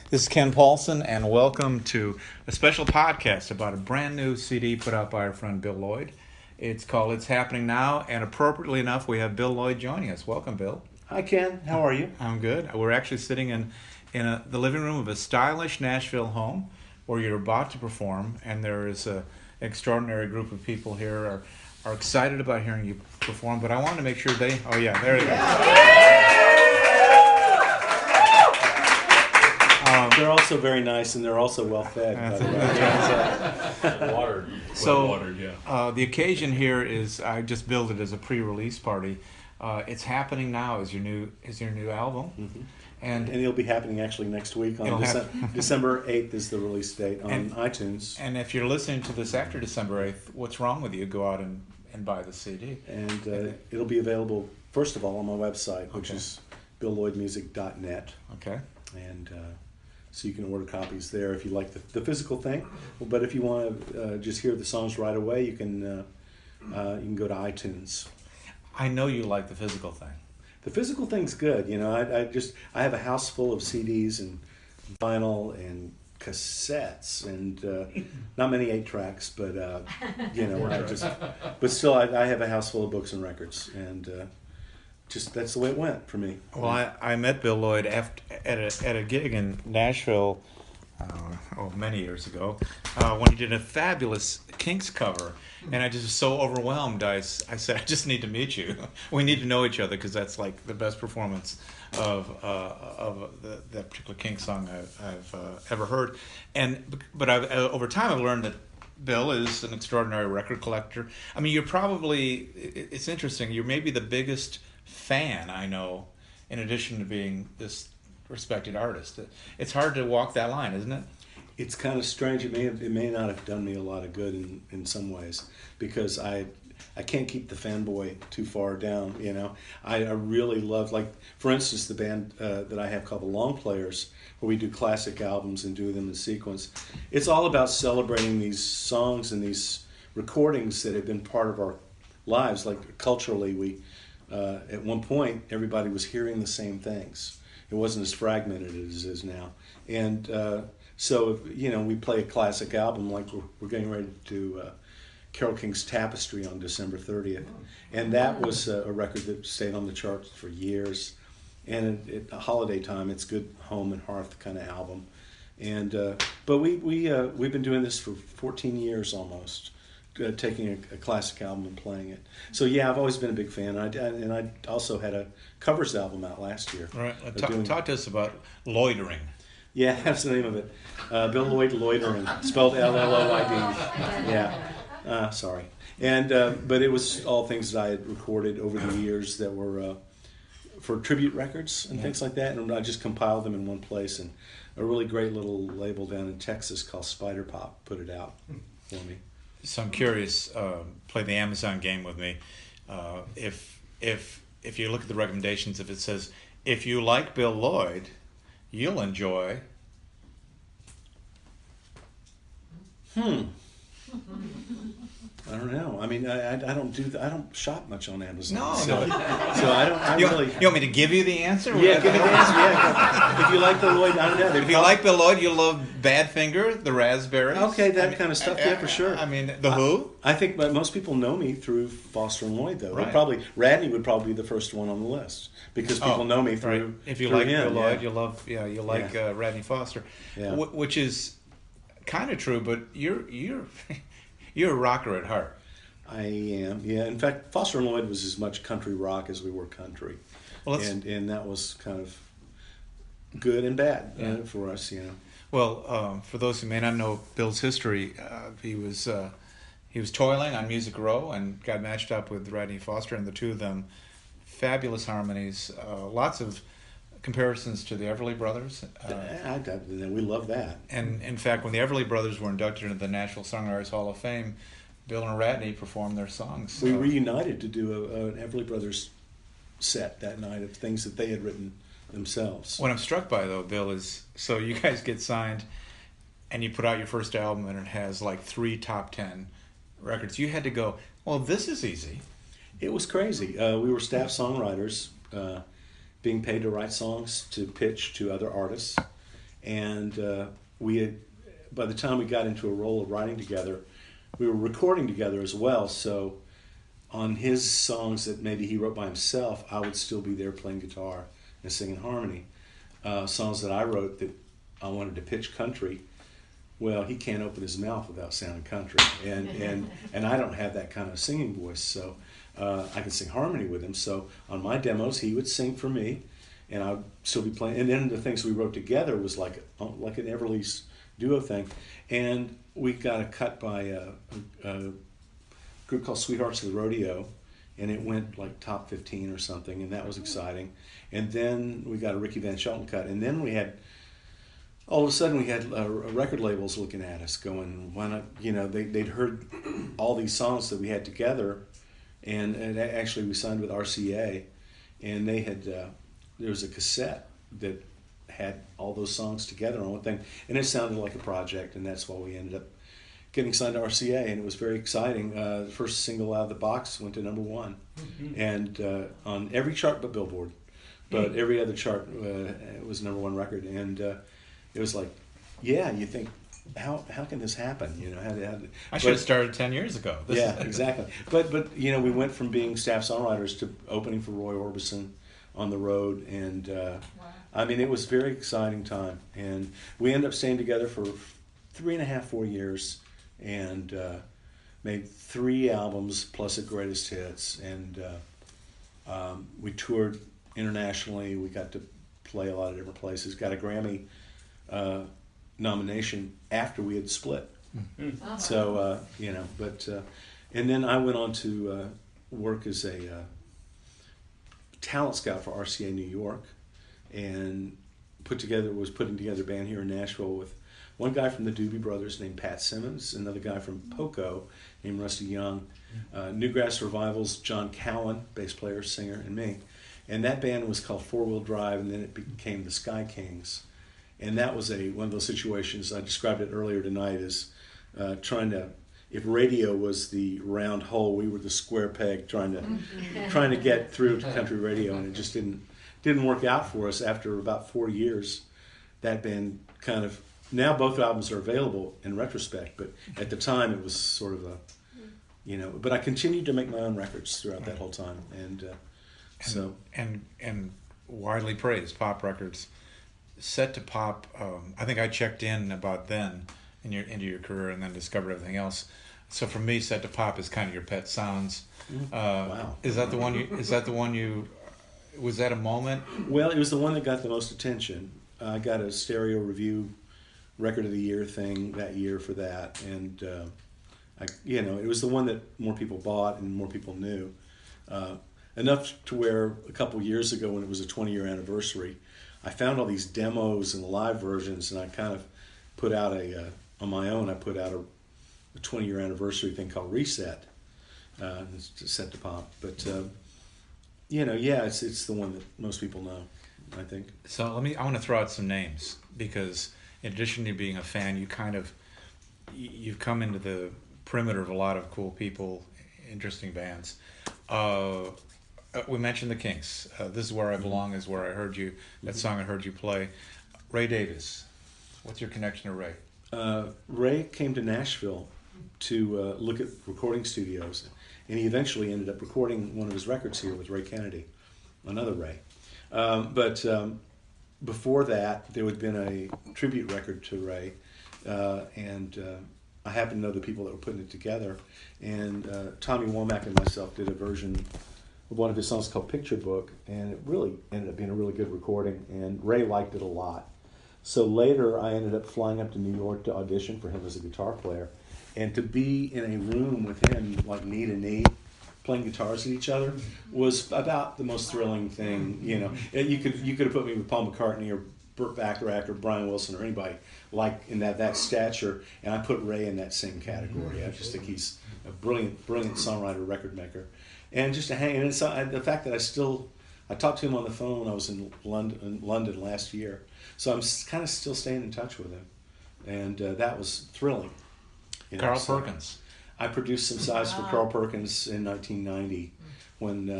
This is Ken Paulson, and welcome to a special podcast about a brand new CD put out by our friend Bill Lloyd. It's called It's Happening Now, and appropriately enough, we have Bill Lloyd joining us. Welcome, Bill. Hi, Ken. How are you? I'm good. We're actually sitting in the living room of a stylish Nashville home where you're about to perform, and there is an extraordinary group of people here are excited about hearing you perform, but I wanted to make sure they... Oh, yeah, there you go. They're also very nice, and they're also well fed. Watered. So, watered, yeah. The occasion here is I just billed it as a pre-release party. It's Happening Now is your new album, Mm-hmm. and it'll be happening actually next week on December 8th is the release date on iTunes. And if you're listening to this after December 8th, what's wrong with you? Go out and buy the CD. And it'll be available first of all on my website, which is billlloydmusic.net. Okay. And so you can order copies there if you like the physical thing. But if you want to just hear the songs right away, you can go to iTunes. I know you like the physical thing. The physical thing's good. You know, I have a house full of CDs and vinyl and cassettes and not many 8-tracks, but but still I have a house full of books and records, and just that's the way it went for me. Well, I met Bill Lloyd at a gig in Nashville many years ago when he did a fabulous Kinks cover, and I just was so overwhelmed. I said, I just need to meet you. We need to know each other because that's like the best performance of that particular Kinks song I've ever heard. But over time I've learned that Bill is an extraordinary record collector. I mean, it's interesting. You're maybe the biggest fan I know, in addition to being this respected artist. It's hard to walk that line, isn't it? It's kind of strange. It may not have done me a lot of good in some ways, because I can't keep the fanboy too far down. You know, I really love, like, for instance, the band that I have called the Long Players, where we do classic albums and do them in sequence. It's all about celebrating these songs and these recordings that have been part of our lives. Like, culturally, we at one point everybody was hearing the same things. It wasn't as fragmented as it is now, and so we play a classic album, like we're getting ready to do Carole King's Tapestry on December 30th, and that was a record that stayed on the charts for years. And at holiday time, it's good home and hearth kind of album. And but we've been doing this for 14 years almost, taking a classic album and playing it. So yeah, I've always been a big fan. And I also had a covers album out last year. Right. Talk to us about Loitering. Yeah, that's the name of it. Bill Lloyd Loitering, spelled Lloyd. Yeah. Sorry. And but it was all things that I had recorded over the years that were for tribute records and things like that, and I just compiled them in one place. And a really great little label down in Texas called Spider Pop put it out for me. So I'm curious. Play the Amazon game with me. If you look at the recommendations, if it says, if you like Bill Lloyd, you'll enjoy. I don't know. I mean, I don't do that. I don't shop much on Amazon. No. So I don't. You want me to give you the answer? Yeah, give me the answer. Yeah. If you like Bill Lloyd, I don't know. If you like Bill Lloyd, you'll love Badfinger, The Raspberries. Okay, kind of stuff. Yeah, for sure. I mean, The Who. I think most people know me through Foster and Lloyd, though. Right. Radney would probably be the first one on the list, because people know me through. Right. If you like Bill Lloyd, you'll love. Yeah, you'll like Radney Foster, which is kind of true. But you're a rocker at heart. I am, yeah. In fact, Foster and Lloyd was as much country rock as we were country, and that was kind of good and bad for us, you know. Well, for those who may not know Bill's history, he was toiling on Music Row and got matched up with Radney Foster, and the two of them, fabulous harmonies, lots of comparisons to the Everly Brothers. We love that. And in fact, when the Everly Brothers were inducted into the National Songwriters Hall of Fame, Bill and Radney performed their songs. We reunited to do an Everly Brothers set that night of things that they had written themselves. What I'm struck by, though, Bill, is so you guys get signed and you put out your first album and it has like 3 top 10 records. You had to go, well, this is easy. It was crazy. We were staff songwriters being paid to write songs to pitch to other artists. and we had, by the time we got into a role of writing together, we were recording together as well. So on his songs that maybe he wrote by himself, I would still be there playing guitar and singing harmony. Songs that I wrote that I wanted to pitch country, well, he can't open his mouth without sounding country, and I don't have that kind of singing voice, so I can sing harmony with him. So on my demos, he would sing for me, and I'd still be playing. And then the things we wrote together was like an Everly's duo thing, and we got a cut by a group called Sweethearts of the Rodeo, and it went like top 15 or something, and that was exciting. And then we got a Ricky Van Shelton cut, and then we had, all of a sudden we had record labels looking at us going, why not, you know, they'd heard all these songs that we had together, and actually we signed with RCA, and they had, there was a cassette that had all those songs together on one thing, and it sounded like a project, and that's why we ended up getting signed to RCA, and it was very exciting. The first single out of the box went to number one, and on every chart but Billboard, but every other chart it was number one record, and it was like, yeah, you think, how can this happen? You know, I should have started 10 years ago. Exactly. But you know, we went from being staff songwriters to opening for Roy Orbison on the road, and I mean, it was a very exciting time, and we ended up staying together for 3.5, 4 years, and made 3 albums plus a greatest hits, and we toured internationally. We got to play a lot of different places. Got a Grammy nomination after we had split. Mm-hmm. So you know, but and then I went on to work as a talent scout for RCA New York, and was putting together a band here in Nashville with one guy from the Doobie Brothers named Pat Simmons, another guy from Poco named Rusty Young, Newgrass Revival's John Cowan, bass player, singer, and me. And that band was called Four Wheel Drive, and then it became the Sky Kings. And that was one of those situations, I described it earlier tonight, as if radio was the round hole, we were the square peg trying to get through to country radio, and it just didn't work out for us. After about 4 years, that band kind of, now both albums are available in retrospect, but at the time it was sort of a, you know, but I continued to make my own records throughout that whole time, and widely praised pop records. Set to Pop, I think I checked in about then into your career, and then discovered everything else. So for me, Set to Pop is kind of your pet sounds. Wow. Is that the one you? Was that a moment? Well, it was the one that got the most attention. I got a Stereo Review Record of the Year thing that year for that, and it was the one that more people bought and more people knew. Enough to where a couple years ago, when it was a 20-year anniversary, I found all these demos and live versions, and I kind of put out on my own, I put out a 20-year anniversary thing called Reset, Set to Pop. But, it's the one that most people know, I think. So I want to throw out some names, because in addition to being a fan, you've come into the perimeter of a lot of cool people, interesting bands. We mentioned the Kinks. This Is Where I Belong is where I heard you. That song I heard you play. Ray Davies. What's your connection to Ray? Ray came to Nashville to look at recording studios, and he eventually ended up recording one of his records here with Ray Kennedy, another Ray. But before that, there had been a tribute record to Ray, and I happened to know the people that were putting it together, and Tommy Womack and myself did a version of one of his songs called Picture Book, and it really ended up being a really good recording, and Ray liked it a lot. So later I ended up flying up to New York to audition for him as a guitar player, and to be in a room with him, like knee to knee, playing guitars at each other, was about the most thrilling thing, you know. You could have put me with Paul McCartney or Burt Bacharach or Brian Wilson or anybody like in that stature, and I put Ray in that same category. I just think he's a brilliant songwriter, record maker. And just to hang, and the fact that I talked to him on the phone when I was in London last year, so I'm kind of still staying in touch with him, and that was thrilling. Carl Perkins. I produced some sides for Carl Perkins in 1990, when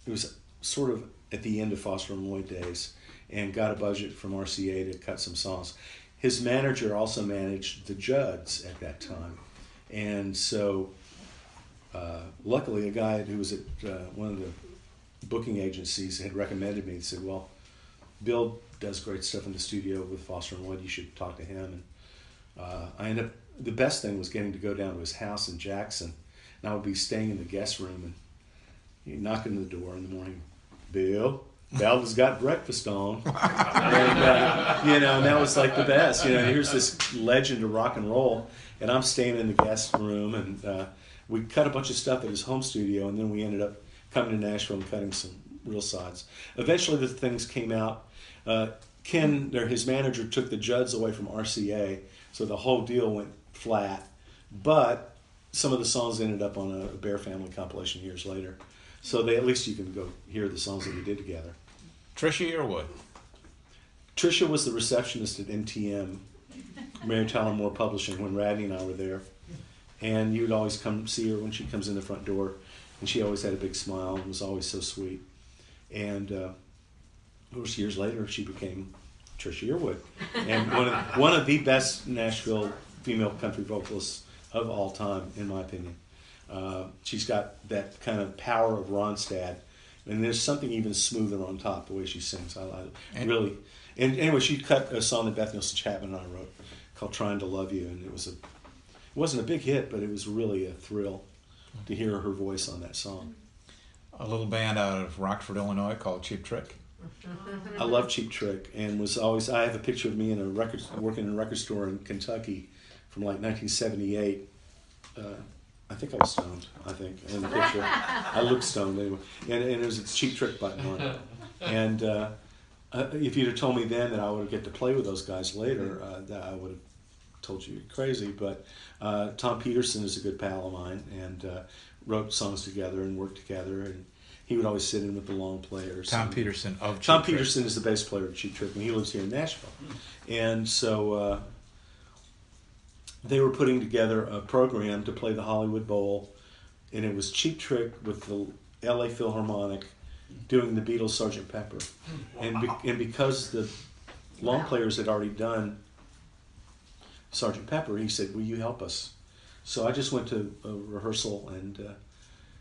it was sort of at the end of Foster and Lloyd days, and got a budget from RCA to cut some songs. His manager also managed the Judds at that time. And so luckily a guy who was at one of the booking agencies had recommended me and said, well, Bill does great stuff in the studio with Foster and Lloyd, you should talk to him. And I ended up, the best thing was getting to go down to his house in Jackson, and I would be staying in the guest room, and he'd knock on the door in the morning, Bill, Balda's got breakfast on. And, and that was like the best. Here's this legend of rock and roll, and I'm staying in the guest room, and we cut a bunch of stuff at his home studio, and then we ended up coming to Nashville and cutting some real sides. Eventually the things came out. Ken, his manager, took the Judds away from RCA, so the whole deal went flat. But some of the songs ended up on a Bear Family compilation years later. So at least you can go hear the songs that we did together. Trisha Yearwood. Trisha was the receptionist at NTM, Mary Tyler Moore Publishing, when Radney and I were there. And you'd always come see her when she comes in the front door. And she always had a big smile and was always so sweet. And of course, years later, she became Trisha Yearwood. And one of the best Nashville female country vocalists of all time, in my opinion. She's got that kind of power of Ronstadt, and there's something even smoother on top, the way she sings. I really. And anyway, she cut a song that Beth Nielsen Chapman and I wrote called "Trying to Love You," and it wasn't a big hit, but it was really a thrill to hear her voice on that song. A little band out of Rockford, Illinois called Cheap Trick. I love Cheap Trick, and I have a picture of me working in a record store in Kentucky from like 1978. I think I was stoned, in the picture. I looked stoned anyway. And it was a Cheap Trick button on it. And if you'd have told me then that I would get to play with those guys later, I would have told you you're crazy. But Tom Peterson is a good pal of mine, and wrote songs together and worked together. And he would always sit in with the long players. Tom Peterson of Cheap Tom Trick. Peterson is the bass player of Cheap Trick, and he lives here in Nashville. And so they were putting together a program to play the Hollywood Bowl, and it was Cheap Trick with the LA Philharmonic doing the Beatles' Sgt. Pepper. And because the long players had already done Sgt. Pepper, he said, will you help us? So I just went to a rehearsal, and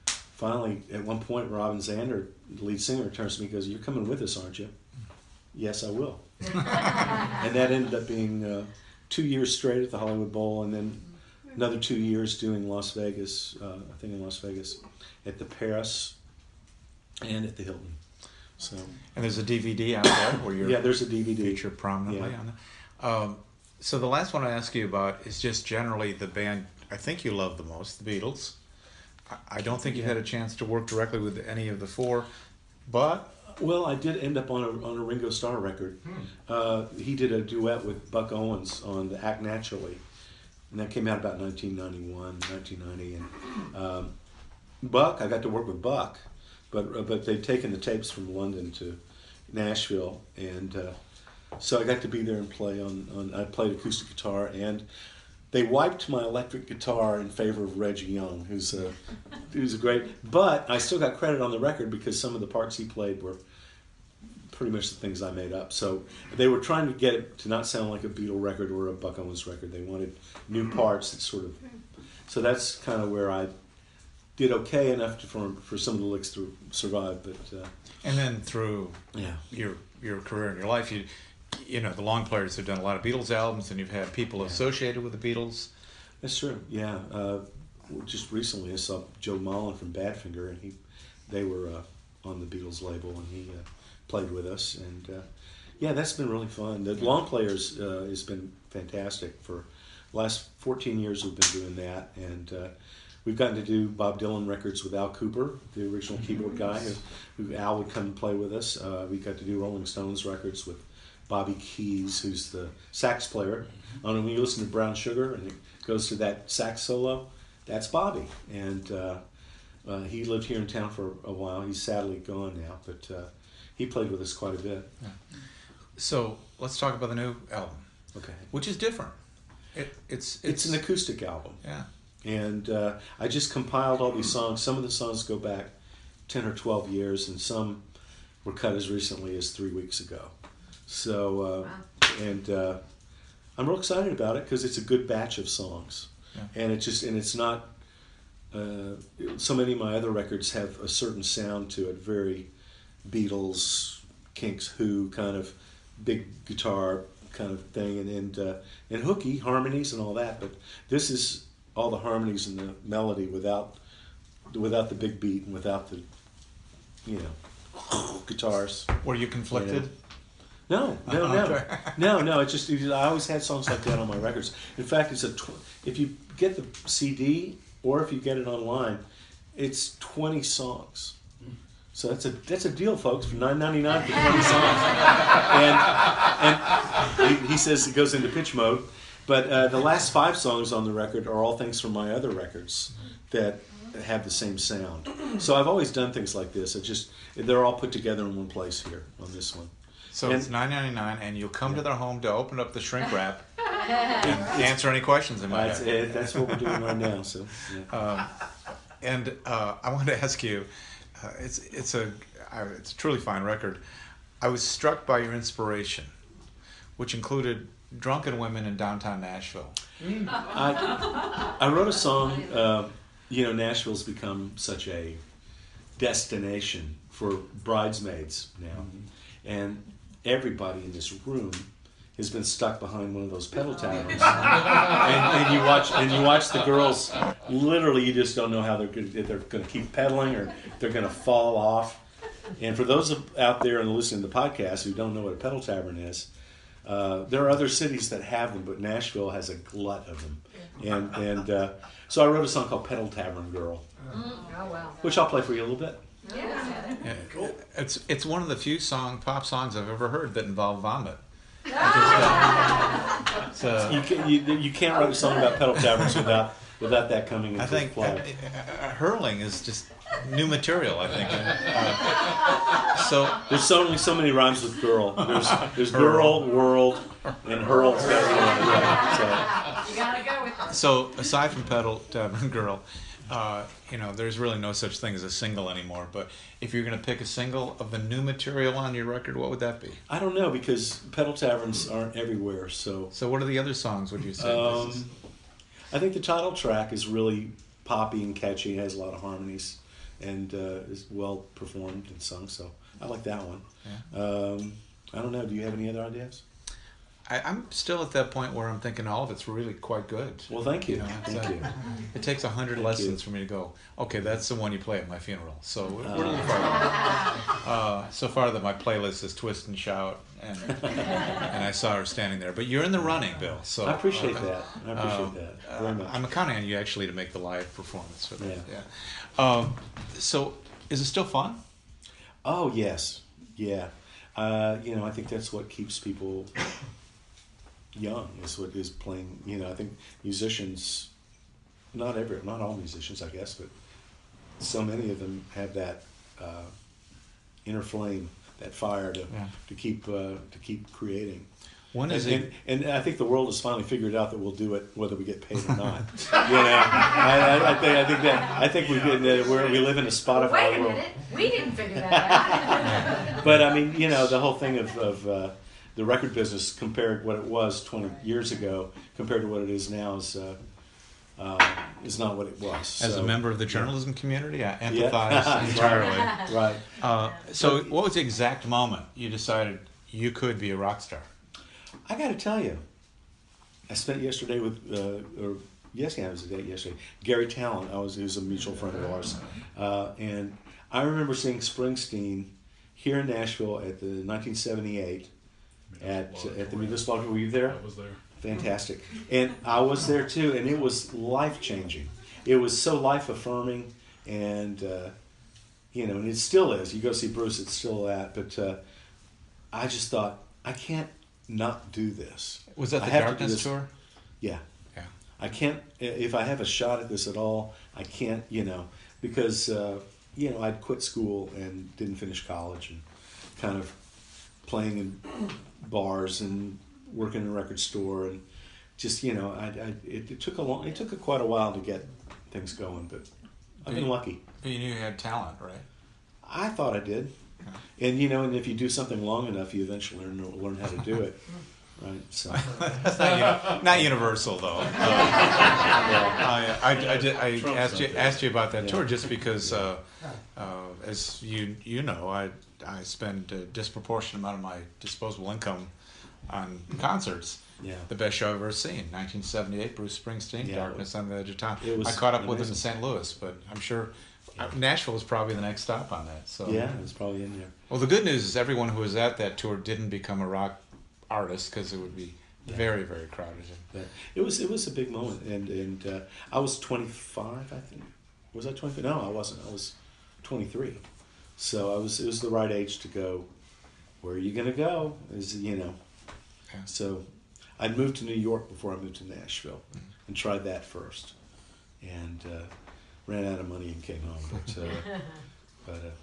finally, at one point, Robin Zander, the lead singer, turns to me and goes, you're coming with us, aren't you? Yes, I will. And that ended up being 2 years straight at the Hollywood Bowl, and then another 2 years doing Las Vegas, I think in Las Vegas, at the Paris and at the Hilton. So. And there's a DVD out there where you're there's a DVD featured prominently on that. So the last one I ask you about is just generally the band I think you love the most, the Beatles. I don't think you had a chance to work directly with any of the four, but... Well, I did end up on a Ringo Starr record. He did a duet with Buck Owens on the Act Naturally, and that came out about 1991, 1990. And Buck, I got to work with Buck, but they'd taken the tapes from London to Nashville, and so I got to be there and play on. I played acoustic guitar, and they wiped my electric guitar in favor of Reggie Young, who's a great. But I still got credit on the record because some of the parts he played were pretty much the things I made up. So they were trying to get it to not sound like a Beatle record or a Buck Owens record. They wanted new parts that sort of. So that's kind of where I did okay enough for some of the licks to survive. But and then through your career and your life, you know, the long players have done a lot of Beatles albums, and you've had people associated with the Beatles. That's true. Yeah. Just recently, I saw Joe Mullen from Badfinger, and they were on the Beatles label, and he played with us, and that's been really fun. The long players has been fantastic. For the last 14 years, we've been doing that, and we've gotten to do Bob Dylan records with Al Cooper, the original keyboard guy, who Al would come and play with us. We got to do Rolling Stones records with Bobby Keys, who's the sax player. And when you listen to Brown Sugar and it goes to that sax solo, that's Bobby. And he lived here in town for a while. He's sadly gone now, but he played with us quite a bit. Yeah. So let's talk about the new album. Okay. Which is different. It's an acoustic album. Yeah. And I just compiled all these songs. Some of the songs go back 10 or 12 years, and some were cut as recently as 3 weeks ago. So and I'm real excited about it because it's a good batch of songs, and it's not. So many of my other records have a certain sound to it, very Beatles, Kinks, Who kind of big guitar kind of thing, and hooky harmonies and all that. But this is all the harmonies and the melody without the big beat and without the guitars. Were you conflicted? No. It's just I always had songs like that on my records. In fact, if you get the CD or if you get it online, it's 20 songs. So that's a deal, folks, for $9.99 for 20 songs. And he says it goes into pitch mode. But the last 5 songs on the record are all things from my other records that have the same sound. So I've always done things like this. They're all put together in one place here on this one. So it's $9.99, and you'll come to their home to open up the shrink wrap and answer any questions they might have. That's what we're doing right now. So, and I wanted to ask you, it's a truly fine record. I was struck by your inspiration, which included drunken women in downtown Nashville. I wrote a song. Nashville's become such a destination for bridesmaids now, and everybody in this room has been stuck behind one of those pedal taverns, and you watch the girls. Literally, you just don't know how they're going to keep pedaling or they're going to fall off. And for those out there and listening to the podcast who don't know what a pedal tavern is, there are other cities that have them, but Nashville has a glut of them. And so I wrote a song called "Pedal Tavern Girl," which I'll play for you a little bit. Yeah, cool. It's one of the few pop songs I've ever heard that involve vomit. You can't write a song about pedal taverns without that coming into play. Hurling is just new material, I think. So there's only so many rhymes with girl. There's girl, world, and hurl. You gotta go with it. So aside from pedal tavern girl, there's really no such thing as a single anymore. But if you're going to pick a single of the new material on your record, what would that be? I don't know, because pedal taverns aren't everywhere. So what are the other songs, would you say? I think the title track is really poppy and catchy. It has a lot of harmonies and is well performed and sung. So I like that one. Yeah. I don't know. Do you have any other ideas? I'm still at that point where I'm thinking all of it's really quite good. Well, thank you. Thank you. It takes 100 lessons for me to go, okay, that's the one you play at my funeral. So we're a little far. So far that my playlist is Twist and Shout, and I saw her standing there. But you're in the running, Bill. So I appreciate that. Very much. I'm counting on you actually to make the live performance for that. Yeah. So is it still fun? Oh, yes. Yeah. I think that's what keeps people young, is playing. I think musicians, not all musicians, I guess, but so many of them have that inner flame, that fire to keep creating. And I think the world has finally figured out that we'll do it whether we get paid or not. I think we live in a Spotify wait a world. minute, we didn't figure that out. But I mean, the whole thing of the record business compared what it was 20 years ago compared to what it is now is not what it was. As a member of the journalism community, I empathize entirely. Right. So what was the exact moment you decided you could be a rock star? I got to tell you, I spent yesterday with, it was a date yesterday, Gary Talent. He was a mutual friend of ours. And I remember seeing Springsteen here in Nashville at the 1978 at the Municipal Lodge. Were you there? I was there. Fantastic. And I was there too, and it was life-changing. It was so life-affirming, and, and it still is. You go see Bruce, it's still that. But I just thought, I can't not do this. Was that the Darkness tour? Yeah. I can't, if I have a shot at this at all, I can't, because, I'd quit school and didn't finish college and kind of playing in bars and working in a record store and just, it took quite a while to get things going, but I've been lucky. But you knew you had talent, right? I thought I did. And and if you do something long enough, you eventually learn how to do it, right? So That's not universal though. I asked you about that tour just because, as you know, I spend a disproportionate amount of my disposable income on concerts. Yeah. The best show I've ever seen, 1978, Bruce Springsteen, Darkness on the Edge of Town. I caught up with him in St. Louis, but I'm sure Nashville is probably the next stop on that. So yeah, it's probably in there. Well, the good news is everyone who was at that tour didn't become a rock artist because it would be very, very crowded. But it was a big moment, and I was 25, I think. Was I 25? No, I wasn't. I was 23. So it was the right age to go. Where are you going to go? Yeah. So I'd moved to New York before I moved to Nashville, and tried that first, and ran out of money and came home. But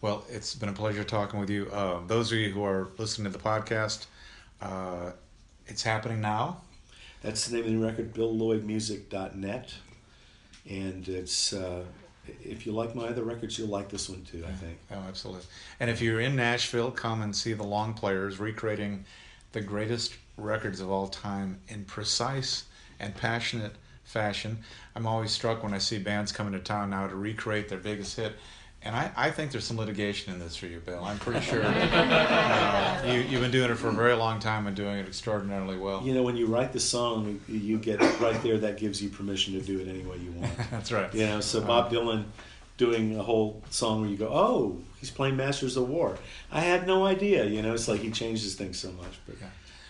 well, it's been a pleasure talking with you. Those of you who are listening to the podcast, it's happening now. That's the name of the record, BillLloydMusic.net, and it's. If you like my other records, you'll like this one too, I think. Oh, absolutely. And if you're in Nashville, come and see the Long Players recreating the greatest records of all time in precise and passionate fashion. I'm always struck when I see bands coming to town now to recreate their biggest hit. And I think there's some litigation in this for you, Bill. I'm pretty sure you've been doing it for a very long time and doing it extraordinarily well. When you write the song, you get right there, that gives you permission to do it any way you want. That's right. So Bob Dylan doing a whole song where you go, oh, he's playing Masters of War. I had no idea. It's like he changes things so much.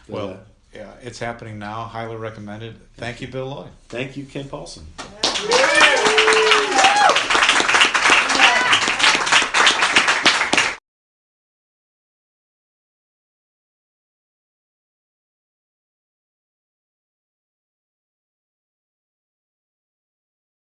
But it's happening now. Highly recommended. Thank you, Bill Lloyd. Thank you, Ken Paulson.